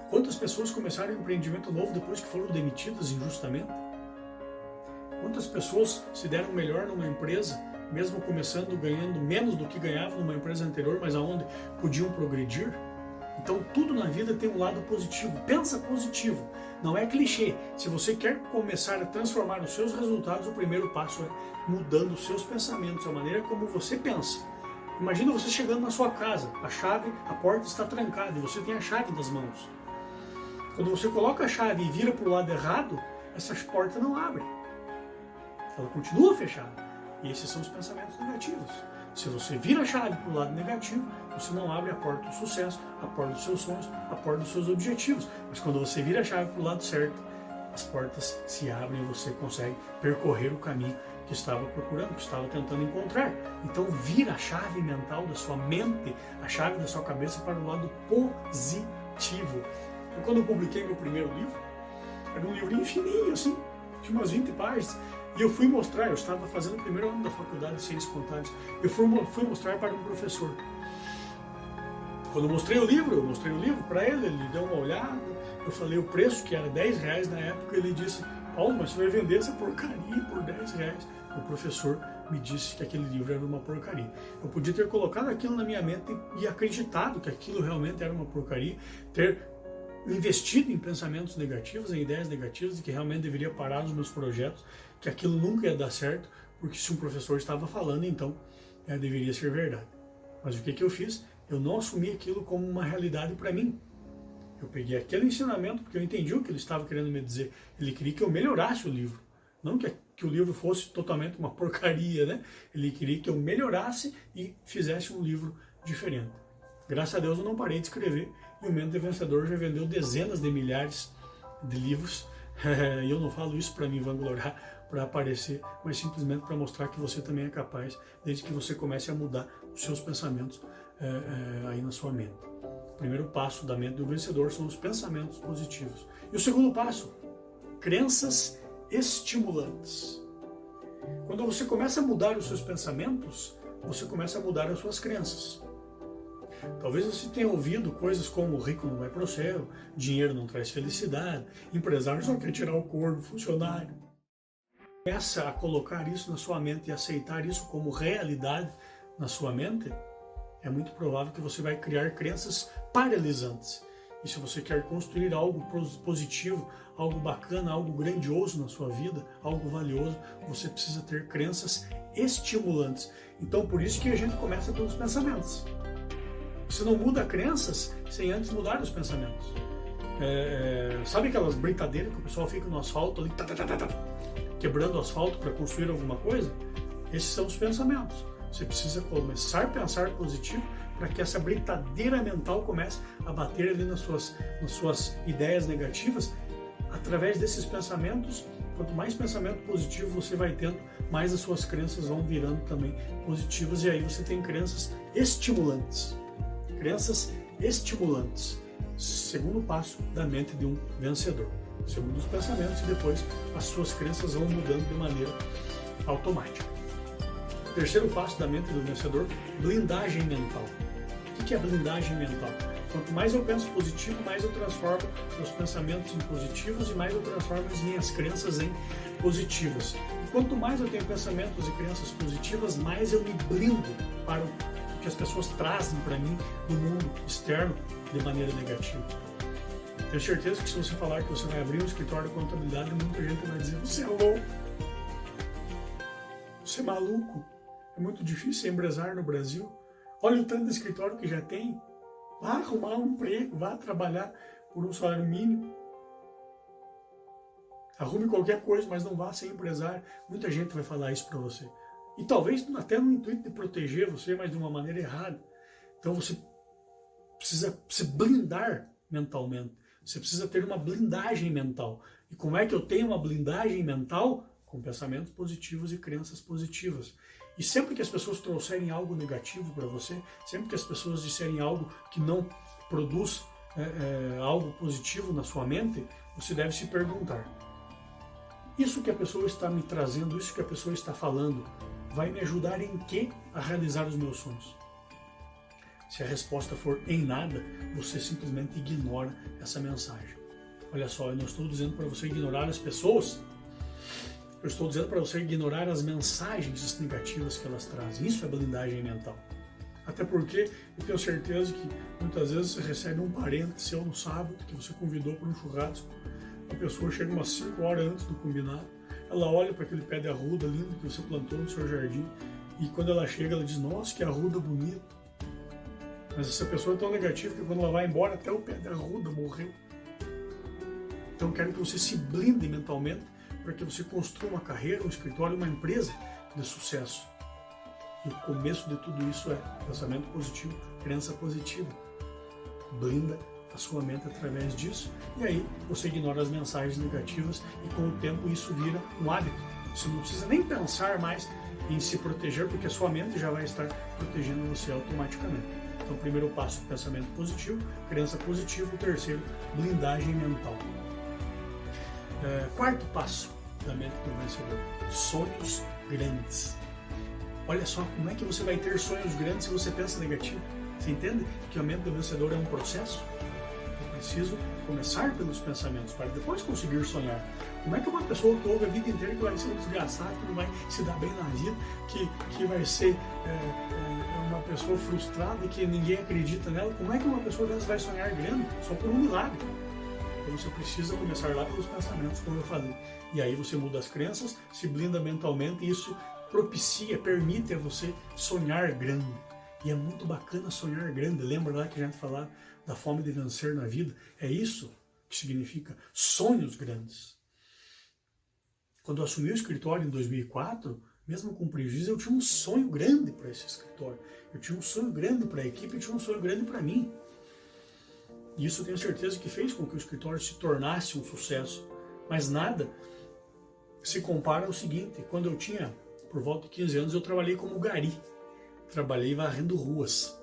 Quantas pessoas começaram um empreendimento novo depois que foram demitidas injustamente? Quantas pessoas se deram melhor numa empresa, mesmo começando ganhando menos do que ganhavam numa empresa anterior, mas aonde podiam progredir? Então tudo na vida tem um lado positivo. Pensa positivo, não é clichê. Se você quer começar a transformar os seus resultados, o primeiro passo é mudando os seus pensamentos, a maneira como você pensa. Imagina você chegando na sua casa, a porta está trancada e você tem a chave nas mãos. Quando você coloca a chave e vira para o lado errado, essa porta não abre. Ela continua fechada. E esses são os pensamentos negativos. Se você vira a chave para o lado negativo, você não abre a porta do sucesso, a porta dos seus sonhos, a porta dos seus objetivos. Mas quando você vira a chave para o lado certo, as portas se abrem e você consegue percorrer o caminho que estava procurando, que estava tentando encontrar. Então vira a chave mental da sua mente, a chave da sua cabeça para o lado positivo. Quando eu publiquei meu primeiro livro, era um livrinho fininho assim, tinha umas 20 páginas, e eu fui mostrar, eu estava fazendo o primeiro ano da faculdade de Ciências Contábeis, eu fui mostrar para um professor. Quando eu mostrei o livro para ele, ele deu uma olhada, eu falei o preço, que era R$10 na época, ele disse: Paulo, mas você vai vender essa porcaria por R$10. O professor me disse que aquele livro era uma porcaria. Eu podia ter colocado aquilo na minha mente e acreditado que aquilo realmente era uma porcaria, ter investido em pensamentos negativos, em ideias negativas, de que realmente deveria parar os meus projetos, que aquilo nunca ia dar certo, porque se um professor estava falando, então deveria ser verdade. Mas o que eu fiz? Eu não assumi aquilo como uma realidade para mim. Eu peguei aquele ensinamento, porque eu entendi o que ele estava querendo me dizer. Ele queria que eu melhorasse o livro, não que o livro fosse totalmente uma porcaria, né? Ele queria que eu melhorasse e fizesse um livro diferente. Graças a Deus eu não parei de escrever, e o Mente Vencedor já vendeu dezenas de milhares de livros. E eu não falo isso para me vangloriar, para aparecer, mas simplesmente para mostrar que você também é capaz, desde que você comece a mudar os seus pensamentos aí na sua mente. O primeiro passo da mente do vencedor são os pensamentos positivos. E o segundo passo, crenças estimulantes. Quando você começa a mudar os seus pensamentos, você começa a mudar as suas crenças. Talvez você tenha ouvido coisas como: rico não vai para o céu, dinheiro não traz felicidade, empresário só quer tirar o couro do funcionário. Começa a colocar isso na sua mente e aceitar isso como realidade na sua mente, é muito provável que você vai criar crenças paralisantes. E se você quer construir algo positivo, algo bacana, algo grandioso na sua vida, algo valioso, você precisa ter crenças estimulantes. Então, por isso que a gente começa pelos pensamentos. Você não muda crenças sem antes mudar os pensamentos. Sabe aquelas brincadeiras que o pessoal fica no asfalto ali, quebrando o asfalto para construir alguma coisa? Esses são os pensamentos. Você precisa começar a pensar positivo para que essa brincadeira mental comece a bater ali nas suas ideias negativas. Através desses pensamentos, quanto mais pensamento positivo você vai tendo, mais as suas crenças vão virando também positivas, e aí você tem crenças estimulantes. Crenças estimulantes. Segundo passo da mente de um vencedor. Você muda os pensamentos e depois as suas crenças vão mudando de maneira automática. Terceiro passo da mente do vencedor, blindagem mental. O que é blindagem mental? Quanto mais eu penso positivo, mais eu transformo meus pensamentos em positivos e mais eu transformo as minhas crenças em positivas. E quanto mais eu tenho pensamentos e crenças positivas, mais eu me blindo para o que as pessoas trazem para mim do mundo externo de maneira negativa. Tenho certeza que se você falar que você vai abrir um escritório de contabilidade, muita gente vai dizer: você é louco, você é maluco, é muito difícil ser empresário no Brasil. Olha o tanto de escritório que já tem. Vá arrumar um emprego, vá trabalhar por um salário mínimo. Arrume qualquer coisa, mas não vá ser empresário. Muita gente vai falar isso para você. E talvez até no intuito de proteger você, mas de uma maneira errada. Então você precisa se blindar mentalmente. Você precisa ter uma blindagem mental. E como é que eu tenho uma blindagem mental? Com pensamentos positivos e crenças positivas. E sempre que as pessoas trouxerem algo negativo para você, sempre que as pessoas disserem algo que não produz algo positivo na sua mente, você deve se perguntar: isso que a pessoa está me trazendo, isso que a pessoa está falando, vai me ajudar em quê a realizar os meus sonhos? Se a resposta for em nada, você simplesmente ignora essa mensagem. Olha só, eu não estou dizendo para você ignorar as pessoas, eu estou dizendo para você ignorar as mensagens negativas que elas trazem. Isso é blindagem mental. Até porque eu tenho certeza que muitas vezes você recebe um parente seu no sábado, que você convidou para um churrasco, a pessoa chega umas 5 horas antes do combinado, ela olha para aquele pé de arruda lindo que você plantou no seu jardim, e quando ela chega ela diz: nossa, que arruda bonita. Mas essa pessoa é tão negativa que quando ela vai embora até o pé de arruda morreu. Então eu quero que você se blinde mentalmente para que você construa uma carreira, um escritório, uma empresa de sucesso. E o começo de tudo isso é pensamento positivo, crença positiva. Blinda a sua mente através disso, e aí você ignora as mensagens negativas e com o tempo isso vira um hábito. Você não precisa nem pensar mais em se proteger, porque a sua mente já vai estar protegendo você automaticamente. Então, o primeiro passo, pensamento positivo, crença positiva. O terceiro, blindagem mental. Quarto passo da mente do vencedor, sonhos grandes. Olha só, como é que você vai ter sonhos grandes se você pensa negativo? Você entende que a mente do vencedor é um processo? Eu preciso começar pelos pensamentos para depois conseguir sonhar. Como é que uma pessoa que ouve a vida inteira que vai ser um desgraçado, que não vai se dar bem na vida, que vai ser uma pessoa frustrada e que ninguém acredita nela, como é que uma pessoa dessa vai sonhar grande? Só por um milagre. Então você precisa começar lá pelos pensamentos, como eu falei. E aí você muda as crenças, se blinda mentalmente e isso propicia, permite a você sonhar grande. E é muito bacana sonhar grande. Lembra lá que a gente falava da fome de vencer na vida? É isso que significa sonhos grandes. Quando eu assumi o escritório em 2004, mesmo com prejuízo, eu tinha um sonho grande para esse escritório. Eu tinha um sonho grande para a equipe, eu tinha um sonho grande para mim. E isso eu tenho certeza que fez com que o escritório se tornasse um sucesso. Mas nada se compara ao seguinte: quando eu tinha por volta de 15 anos, eu trabalhei como gari. Trabalhei varrendo ruas.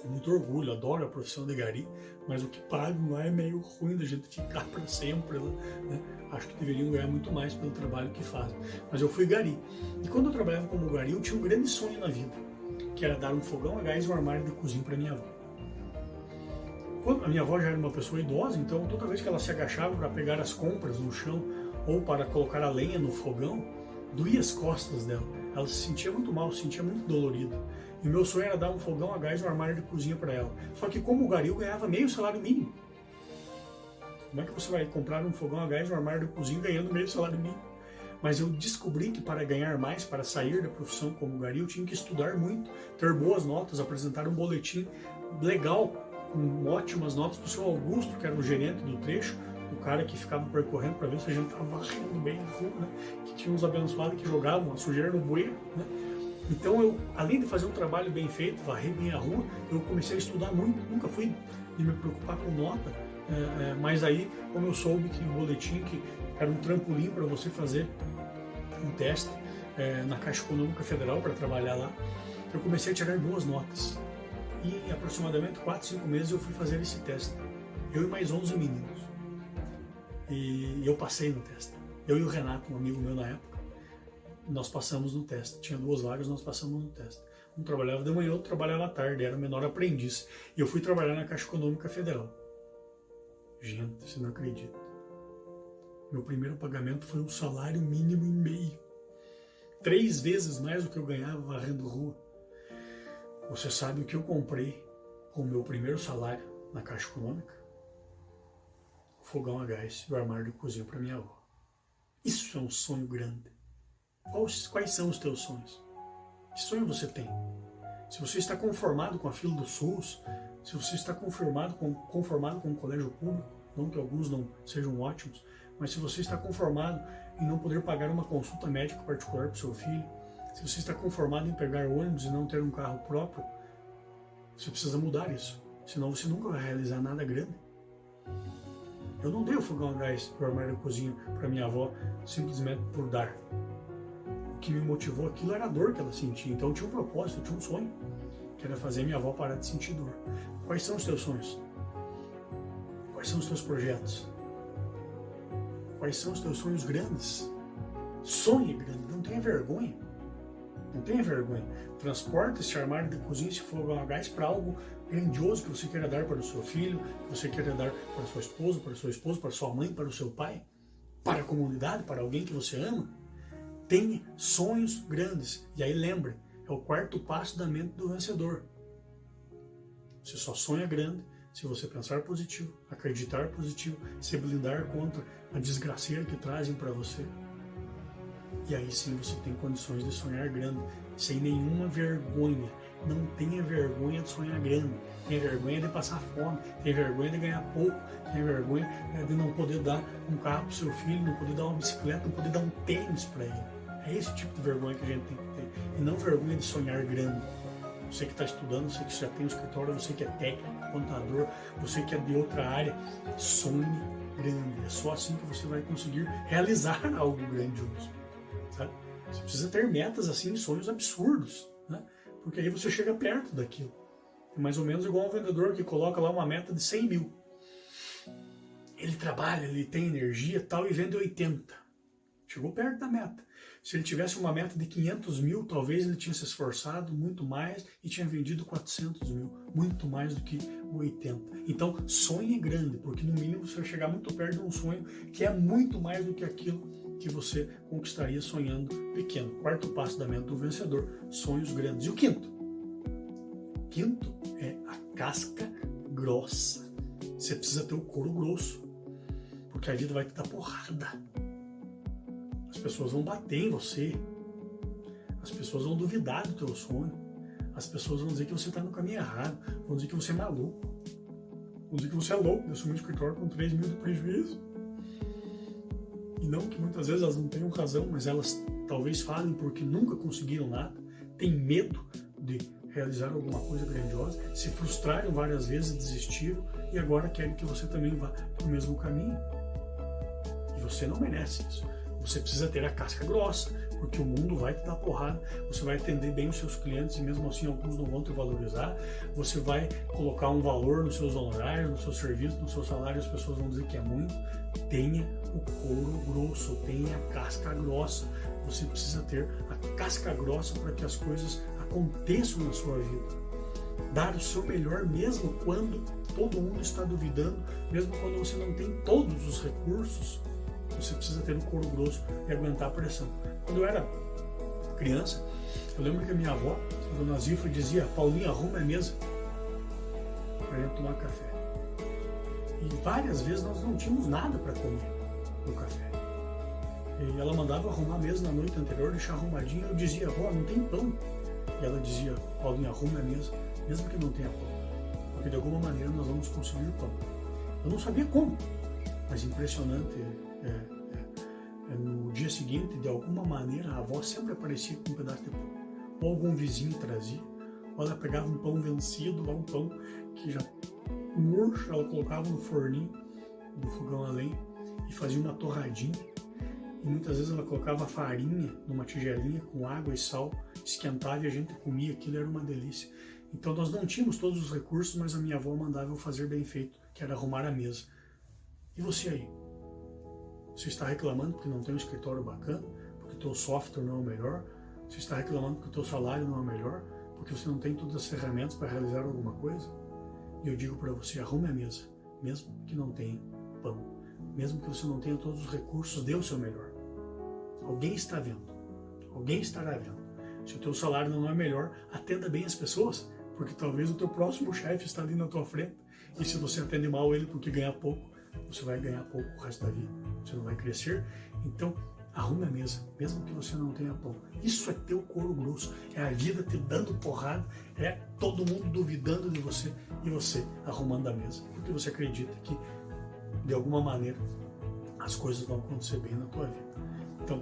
Com muito orgulho, adoro a profissão de gari, mas o que pagam lá é meio ruim da gente ficar para sempre lá, né? Acho que deveriam ganhar muito mais pelo trabalho que fazem. Mas eu fui gari. E quando eu trabalhava como gari, eu tinha um grande sonho na vida, que era dar um fogão a gás e um armário de cozinha para minha avó. A minha avó já era uma pessoa idosa, então toda vez que ela se agachava para pegar as compras no chão ou para colocar a lenha no fogão, doía as costas dela. Ela se sentia muito mal, se sentia muito dolorida. E o meu sonho era dar um fogão a gás e um armário de cozinha para ela. Só que como gari eu ganhava meio salário mínimo. Como é que você vai comprar um fogão a gás e um armário de cozinha ganhando meio salário mínimo? Mas eu descobri que para ganhar mais, para sair da profissão como gari, eu tinha que estudar muito, ter boas notas, apresentar um boletim legal, com ótimas notas para o seu Augusto, que era o gerente do trecho, o cara que ficava percorrendo para ver se a gente estava varrendo bem a rua, né? Que tinha uns abençoados que jogavam a sujeira no bueiro, né? Então eu, além de fazer um trabalho bem feito, varrer bem a rua, eu comecei a estudar muito, nunca fui de me preocupar com nota, mas aí, como eu soube que o boletim, que era um trampolim para você fazer um teste na Caixa Econômica Federal para trabalhar lá, eu comecei a tirar boas notas. E em aproximadamente 4, 5 meses eu fui fazer esse teste, eu e mais 11 meninos. E eu passei no teste. Eu e o Renato, um amigo meu na época, nós passamos no teste. Tinha 2 vagas, nós passamos no teste. Um trabalhava de manhã, outro trabalhava à tarde, era menor aprendiz. E eu fui trabalhar na Caixa Econômica Federal. Gente, você não acredita. Meu primeiro pagamento foi um salário mínimo e meio. 3 vezes mais do que eu ganhava varrendo rua. Você sabe o que eu comprei com o meu primeiro salário na Caixa Econômica? O fogão a gás e o armário de cozinha para minha avó. Isso é um sonho grande. Quais são os teus sonhos? Que sonho você tem? Se você está conformado com a fila do SUS, se você está conformado com o colégio público, não que alguns não sejam ótimos, mas se você está conformado em não poder pagar uma consulta médica particular para o seu filho, se você está conformado em pegar ônibus e não ter um carro próprio, você precisa mudar isso. Senão você nunca vai realizar nada grande. Eu não dei o fogão a gás para o armário da cozinha para minha avó simplesmente por dar. O que me motivou aquilo era a dor que ela sentia. Então eu tinha um propósito, eu tinha um sonho, que era fazer minha avó parar de sentir dor. Quais são os teus sonhos? Quais são os teus projetos? Quais são os teus sonhos grandes? Sonhe grande, não tenha vergonha. Não tenha vergonha. Transporta esse armário de cozinha, esse fogão a gás para algo grandioso que você queira dar para o seu filho, que você queira dar para a sua esposa, para o seu esposo, para a sua mãe, para o seu pai, para a comunidade, para alguém que você ama. Tenha sonhos grandes. E aí lembre, é o 4º passo da mente do vencedor. Você só sonha grande se você pensar positivo, acreditar positivo, se blindar contra a desgraceira que trazem para você. E aí sim você tem condições de sonhar grande, sem nenhuma vergonha. Não tenha vergonha de sonhar grande. Tenha vergonha de passar fome, tenha vergonha de ganhar pouco, tenha vergonha de não poder dar um carro para o seu filho, não poder dar uma bicicleta, não poder dar um tênis para ele. É esse tipo de vergonha que a gente tem que ter. E não vergonha de sonhar grande. Você que está estudando, você que já tem um escritório, você que é técnico, contador, você que é de outra área, sonhe grande. É só assim que você vai conseguir realizar algo grandioso. Sabe? Você precisa ter metas assim, sonhos absurdos, né? Porque aí você chega perto daquilo. É mais ou menos igual um vendedor que coloca lá uma meta de 100 mil. Ele trabalha, ele tem energia e tal e vende 80. Chegou perto da meta. Se ele tivesse uma meta de 500 mil, talvez ele tinha se esforçado muito mais e tinha vendido 400 mil, muito mais do que 80. Então, sonhe grande, porque no mínimo você vai chegar muito perto de um sonho que é muito mais do que aquilo que você conquistaria sonhando pequeno. 4º passo da mente do vencedor, sonhos grandes. E o 5º? O 5º é a casca grossa. Você precisa ter o couro grosso, porque a vida vai te dar porrada. As pessoas vão bater em você. As pessoas vão duvidar do teu sonho. As pessoas vão dizer que você está no caminho errado. Vão dizer que você é maluco. Vão dizer que você é louco de assumir um escritório com 3 mil de prejuízo. E não que muitas vezes elas não tenham razão, mas elas talvez falem porque nunca conseguiram nada, têm medo de realizar alguma coisa grandiosa, se frustraram várias vezes, desistiram e agora querem que você também vá para o mesmo caminho. E você não merece isso. Você precisa ter a casca grossa, porque o mundo vai te dar porrada, você vai atender bem os seus clientes e mesmo assim alguns não vão te valorizar, você vai colocar um valor nos seus honorários, no seu serviço, no seu salário, as pessoas vão dizer que é muito. Tenha o couro grosso, tenha a casca grossa. Você precisa ter a casca grossa para que as coisas aconteçam na sua vida. Dar o seu melhor mesmo quando todo mundo está duvidando, mesmo quando você não tem todos os recursos. Você precisa ter o couro grosso e aguentar a pressão. Quando eu era criança, eu lembro que a minha avó, a dona Zifra, dizia: Paulinho, arruma a mesa para a gente tomar café. E várias vezes nós não tínhamos nada para comer no café. E ela mandava arrumar a mesa na noite anterior, deixar arrumadinha. Eu dizia: avó, não tem pão. E ela dizia: Paulinho, arruma a mesa, mesmo que não tenha pão. Porque de alguma maneira nós vamos conseguir pão. Eu não sabia como, mas impressionante. No dia seguinte, de alguma maneira, a avó sempre aparecia com um pedaço de pão. Ou algum vizinho trazia, ou ela pegava um pão vencido, ou um pão que já murcho, ela colocava no forninho do fogão a lenha e fazia uma torradinha. E muitas vezes ela colocava farinha numa tigelinha com água e sal, esquentava e a gente comia, aquilo era uma delícia. Então nós não tínhamos todos os recursos, mas a minha avó mandava eu fazer bem feito, que era arrumar a mesa. E você aí? Você está reclamando porque não tem um escritório bacana, porque o teu software não é o melhor, você está reclamando porque o teu salário não é o melhor, porque você não tem todas as ferramentas para realizar alguma coisa. E eu digo para você, arrume a mesa, mesmo que não tenha pão, mesmo que você não tenha todos os recursos, dê o seu melhor. Alguém está vendo, alguém estará vendo. Se o teu salário não é melhor, atenda bem as pessoas, porque talvez o teu próximo chefe está ali na tua frente, e se você atende mal ele porque ganha pouco, você vai ganhar pouco o resto da vida, você não vai crescer. Então, arrume a mesa, mesmo que você não tenha pão. Isso é teu couro grosso, é a vida te dando porrada, é todo mundo duvidando de você e você arrumando a mesa, porque você acredita que, de alguma maneira, as coisas vão acontecer bem na tua vida. Então,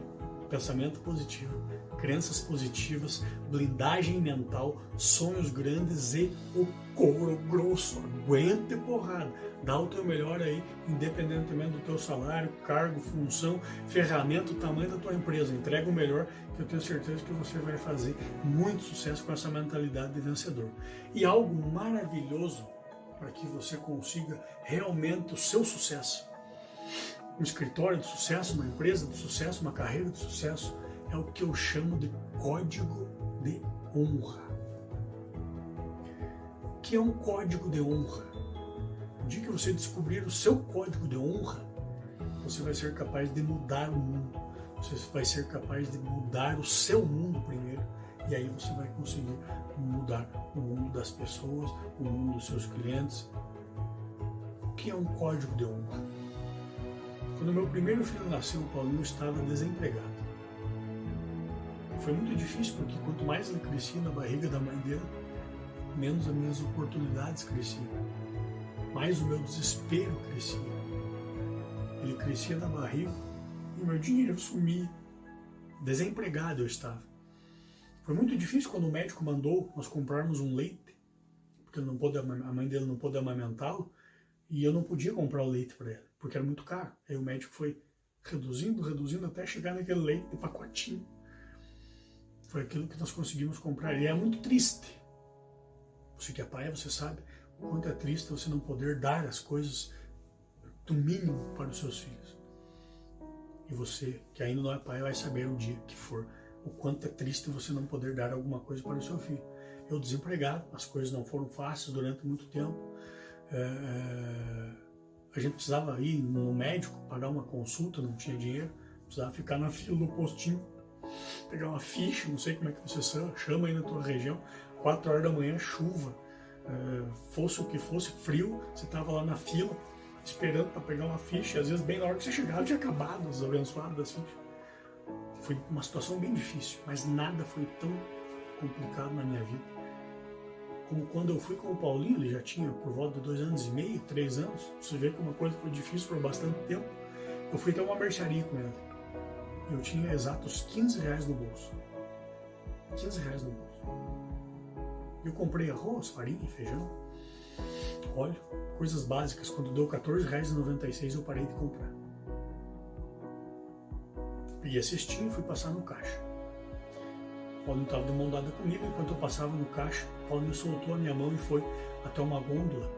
pensamento positivo, crenças positivas, blindagem mental, sonhos grandes e o couro grosso. Aguente porrada, dá o teu melhor aí, independentemente do teu salário, cargo, função, ferramenta, o tamanho da tua empresa. Entrega o melhor, que eu tenho certeza que você vai fazer muito sucesso com essa mentalidade de vencedor. E algo maravilhoso para que você consiga realmente o seu sucesso. Um escritório de sucesso, uma empresa de sucesso, uma carreira de sucesso, é o que eu chamo de código de honra. O que é um código de honra? No dia que você descobrir o seu código de honra, você vai ser capaz de mudar o mundo. Você vai ser capaz de mudar o seu mundo primeiro, e aí você vai conseguir mudar o mundo das pessoas, o mundo dos seus clientes. O que é um código de honra? Quando meu primeiro filho nasceu, o Paulinho estava desempregado. Foi muito difícil, porque quanto mais ele crescia na barriga da mãe dele, menos as minhas oportunidades cresciam, mais o meu desespero crescia. Ele crescia na barriga e meu dinheiro sumia. Desempregado eu estava. Foi muito difícil quando o médico mandou nós comprarmos um leite, porque a mãe dele não pôde amamentá-lo, e eu não podia comprar o leite para ele, porque era muito caro. Aí o médico foi reduzindo até chegar naquele leite de pacotinho. Foi aquilo que nós conseguimos comprar. E é muito triste. Você que é pai, você sabe o quanto é triste você não poder dar as coisas do mínimo para os seus filhos. E você que ainda não é pai vai saber o dia que for o quanto é triste você não poder dar alguma coisa para o seu filho. Eu desempregado, as coisas não foram fáceis durante muito tempo. A gente precisava ir no médico, pagar uma consulta, não tinha dinheiro, precisava ficar na fila do postinho, pegar uma ficha, não sei como é que você chama aí na tua região, 4 horas da manhã, chuva, fosse o que fosse, frio, você estava lá na fila, esperando para pegar uma ficha, e às vezes bem na hora que você chegava tinha acabado as abençoadas das fichas. Foi uma situação bem difícil, mas nada foi tão complicado na minha vida como quando eu fui com o Paulinho. Ele já tinha por volta de 2 anos e meio, 3 anos. Você vê que uma coisa foi difícil por bastante tempo. Eu fui até uma mercearia com ele. Eu tinha exatos R$15 no bolso. R$15 no bolso. Eu comprei arroz, farinha, feijão, óleo, coisas básicas. Quando deu R$14,96 eu parei de comprar. Peguei a cestinha e fui passar no caixa. O Paulinho estava de mão dada comigo. Enquanto eu passava no caixa, o Paulinho soltou a minha mão e foi até uma gôndola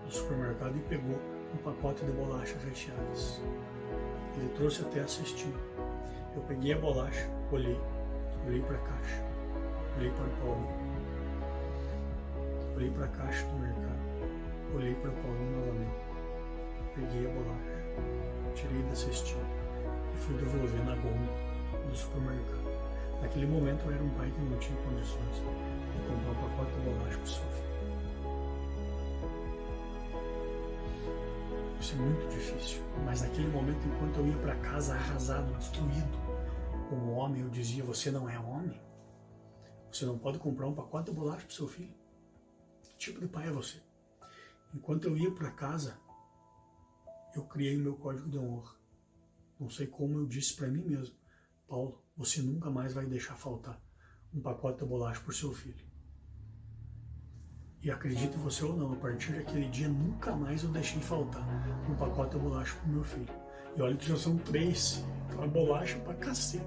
do supermercado e pegou um pacote de bolachas recheadas. Ele trouxe até a cestinha. Eu peguei a bolacha, olhei para a caixa, olhei para o Paulinho, olhei para a caixa do mercado, olhei para o Paulinho novamente, peguei a bolacha, tirei da cestinha e fui devolver na gôndola do supermercado. Naquele momento eu era um pai que não tinha condições de comprar um pacote de bolacha para o seu filho. Isso é muito difícil, mas naquele momento, enquanto eu ia para casa arrasado, destruído, como homem, eu dizia: você não é homem? Você não pode comprar um pacote de bolacha para o seu filho? Que tipo de pai é você? Enquanto eu ia para casa, eu criei o meu código de honra. Não sei como, eu disse para mim mesmo: Paulo, você nunca mais vai deixar faltar um pacote de bolacha para o seu filho. E acredite você ou não, a partir daquele dia nunca mais eu deixei faltar um pacote de bolacha para o meu filho. E olha que já são 3, uma bolacha para cacete.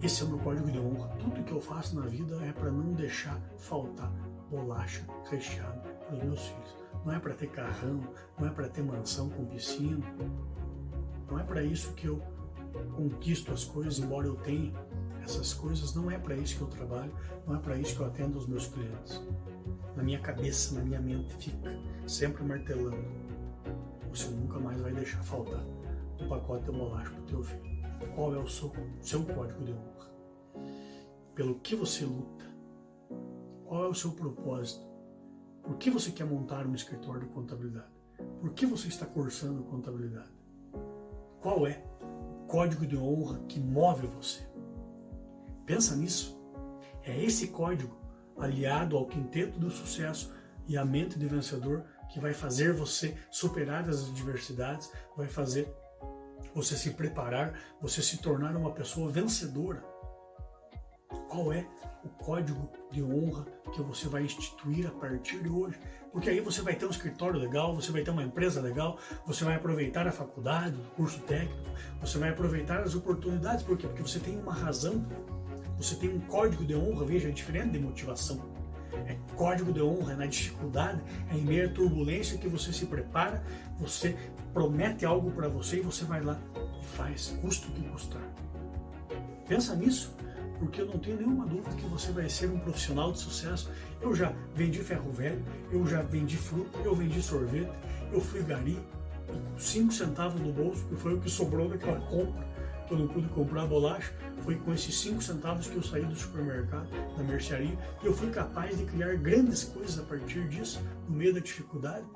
Esse é o meu código de honra. Tudo que eu faço na vida é para não deixar faltar bolacha recheada para os meus filhos. Não é para ter carrão, não é para ter mansão com piscina. Não é para isso que eu conquisto as coisas, embora eu tenha essas coisas. Não é para isso que eu trabalho, não é para isso que eu atendo os meus clientes. Na minha cabeça, na minha mente fica sempre martelando: você nunca mais vai deixar faltar um pacote de bolacha para o teu filho. Qual é o seu código de honra? Pelo que você luta? Qual é o seu propósito? Por que você quer montar um escritório de contabilidade? Por que você está cursando contabilidade? Qual é o código de honra que move você? Pensa nisso. É esse código, aliado ao quinteto do sucesso e à mente de vencedor, que vai fazer você superar as adversidades, vai fazer você se preparar, você se tornar uma pessoa vencedora. Qual é o código de honra que você vai instituir a partir de hoje? Porque aí você vai ter um escritório legal, você vai ter uma empresa legal, você vai aproveitar a faculdade, o curso técnico, você vai aproveitar as oportunidades. Por quê? Porque você tem uma razão, você tem um código de honra. Veja, é diferente de motivação. É código de honra, é na dificuldade, é em meio à turbulência que você se prepara, você promete algo para você e você vai lá e faz, custa o que custar. Pensa nisso, porque eu não tenho nenhuma dúvida que você vai ser um profissional de sucesso. Eu já vendi ferro velho, eu já vendi fruta, eu vendi sorvete, eu fui gari, 5 centavos no bolso, que foi o que sobrou daquela compra, que eu não pude comprar bolacha. Foi com esses 5 centavos que eu saí do supermercado, da mercearia, e eu fui capaz de criar grandes coisas a partir disso, no meio da dificuldade.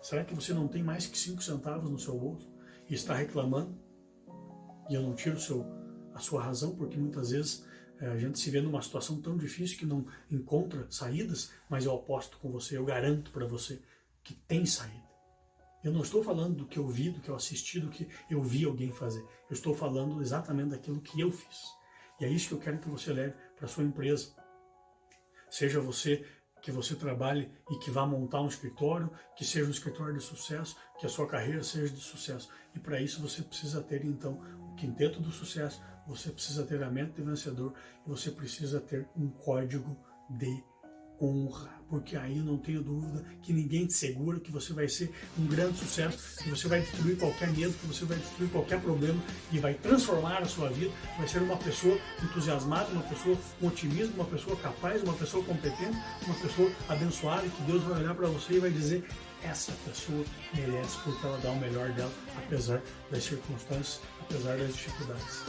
Será que você não tem mais que 5 centavos no seu bolso e está reclamando? E eu não tiro a sua razão, porque muitas vezes a gente se vê numa situação tão difícil que não encontra saídas, mas eu aposto com você, eu garanto para você que tem saída. Eu não estou falando do que eu vi, do que eu assisti, do que eu vi alguém fazer. Eu estou falando exatamente daquilo que eu fiz. E é isso que eu quero que você leve para a sua empresa. Seja você que você trabalhe e que vá montar um escritório, que seja um escritório de sucesso, que a sua carreira seja de sucesso. E para isso você precisa ter, então, o quinteto do sucesso, você precisa ter a mente de vencedor e você precisa ter um código de honra, porque aí eu não tenho dúvida que ninguém te segura que você vai ser um grande sucesso, que você vai destruir qualquer medo, que você vai destruir qualquer problema e vai transformar a sua vida, vai ser uma pessoa entusiasmada, uma pessoa com otimismo, uma pessoa capaz, uma pessoa competente, uma pessoa abençoada, e que Deus vai olhar para você e vai dizer: essa pessoa merece, porque ela dá o melhor dela, apesar das circunstâncias, apesar das dificuldades.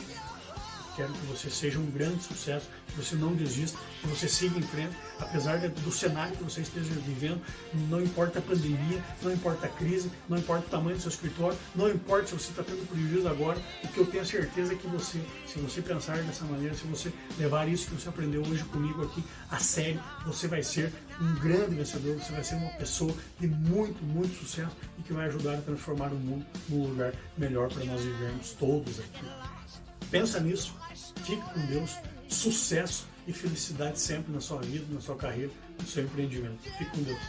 Quero que você seja um grande sucesso, que você não desista, que você siga em frente, apesar do cenário que você esteja vivendo. Não importa a pandemia, não importa a crise, não importa o tamanho do seu escritório, não importa se você está tendo prejuízo agora. O que eu tenho certeza é que você, se você pensar dessa maneira, se você levar isso que você aprendeu hoje comigo aqui a sério, você vai ser um grande vencedor, você vai ser uma pessoa de muito, muito sucesso e que vai ajudar a transformar o mundo num lugar melhor para nós vivermos todos aqui. Pensa nisso, fique com Deus, sucesso e felicidade sempre na sua vida, na sua carreira, no seu empreendimento. Fique com Deus.